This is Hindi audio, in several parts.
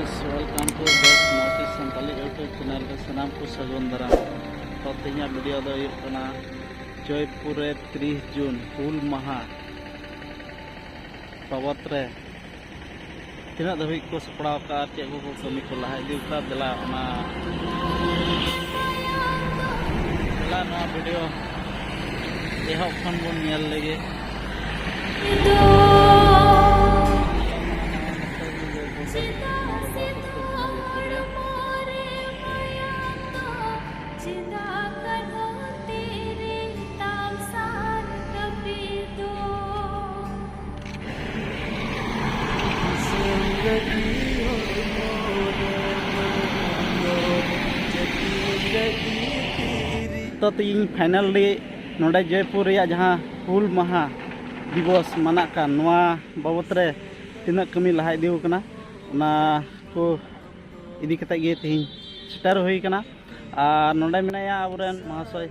guys, welcome to Best Notice Santali YouTube channel ke sanam ko sagun daram. To tinya video do yuk kana Joypur 30 Jun Hul Maha Pawatre. Tina dhabik ko sapraw ka cek ko kami ko lahat di ka dela ona dela na video ehok khan bon nyel lege. तो तीन फाइनली नोडे जयपुर जहाँ हुल महा दिवस मनाका बाबत रे तीना कमी लहा इदीवकना को इदी कते गे तीन सेटर हुई कना और नोडे मेनाया आबुरेन महाशय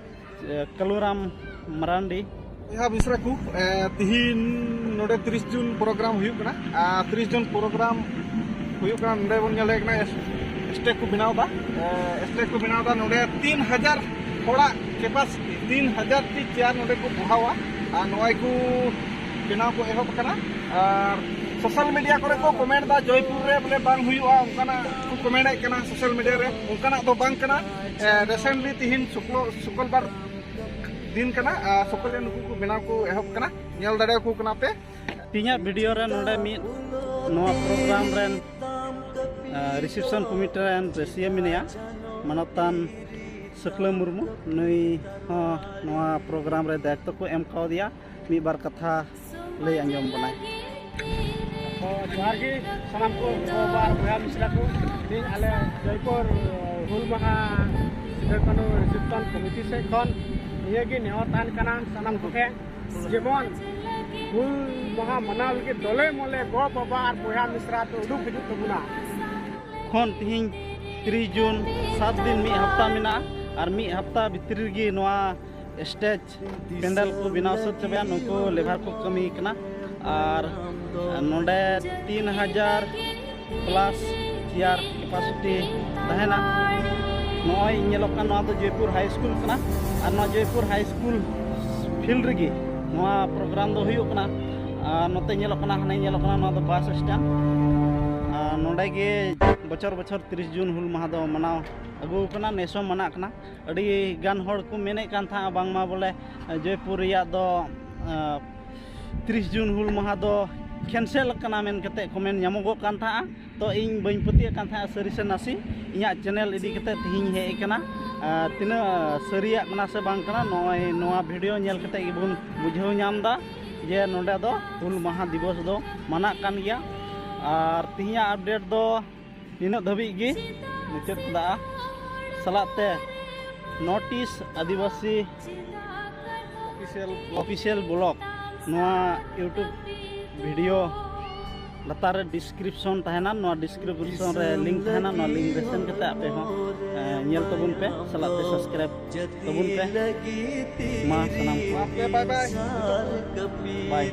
कलुराम मरांडी यहाँ बिसरा को तीन नोडे 30 जून प्रोग्राम हुई कना 30 जून प्रोग्राम हुई कना नोडे बन नेले कना स्टेज को बनावदा नोडे 3000 थोड़ा कैपेसिटी 3000 टी चेयर नोडे को बुहावा और नोय को बनाव को एहब कना और सोशल मीडिया करे को कमेंट दा जयपुर रे बोले बांग हुईवा उनकाना को कमेंट आइ कना सोशल मीडिया रे उनकाना तो बांग कना रिसेंटली तीन शुक्रवार दिन कना शुक्र नुकु को बनाव को एहब कना नेल दाड़े को कना पे तीना वीडियो रे नोडे मी नोआ प्रोग्राम रेन रिसेप्शन कमिटी रेन रेसिया मिनिया मनतान सकला मुर्मू नई नोआ प्रोग्राम रे दायित्व को एम काव दिया मी बार कथा लई अंजम बनाय जोहार गे सानाम को बार बया मिसरा को दिन आले जयपुर हुल महा कनो रिसेप्शन कमिटी से खन ये गे नेहर तान कना सानाम को के जेमन हुल महा मनाव के दले मोले गो बाबा और बया मिसरा तो उडुक हिजुक तबुना खन तिहिं 30 जून 7 दिन मी हफ्ता मिना और मी हफ्ता भितर गे नोआ स्टेज पेंडल को बिनाव सत चबया नको लेबर को कमी कना और नोडे 3000 प्लस चेयर कैपेसिटी तहना नोय नेलोकन नोआ तो जयपुर हाई स्कूल कना और नोआ जयपुर हाई स्कूल फील्ड रे नोआ प्रोग्राम दो हुयो कना नोते नेलोकना हने नेलोकना नोआ तो बस स्टैंड नोडे गे बचर 30 जून हुल महा दो मनाव अगु कना नेसो मना कना अड़ी गान होड़ को मेने कान था बांगमा बोले जयपुर या दो 30 जून हुल महा दो कैंसिल कना मेन कते कमेंट नामगो कान था तो इन बइन पति कान था सरी से नासी इया चैनल इदी कते तिहिं हे कना तिना सरिया कना से बांग कना नोय नोआ वीडियो नेल कते गिबुन बुझाव नामदा जे नोडे दो हुल महा दिवस दो मना कान गया और तिहिया अपडेट दो इन धबी गे मुचाद दा सलाते नोटिस आदिवासी ऑफिशियल ब्लॉग नोआ यूट्यूब वीडियो लतार डिस्क्रिप्शन तहना नोआ डिस्क्रिप्शन रे लिंक तहना नोआ लिंक रे सेंड कते आपे हो नेल तबुन पे सलाते सब्सक्राइब तबुन पे मा सनाम बाय बाय बाय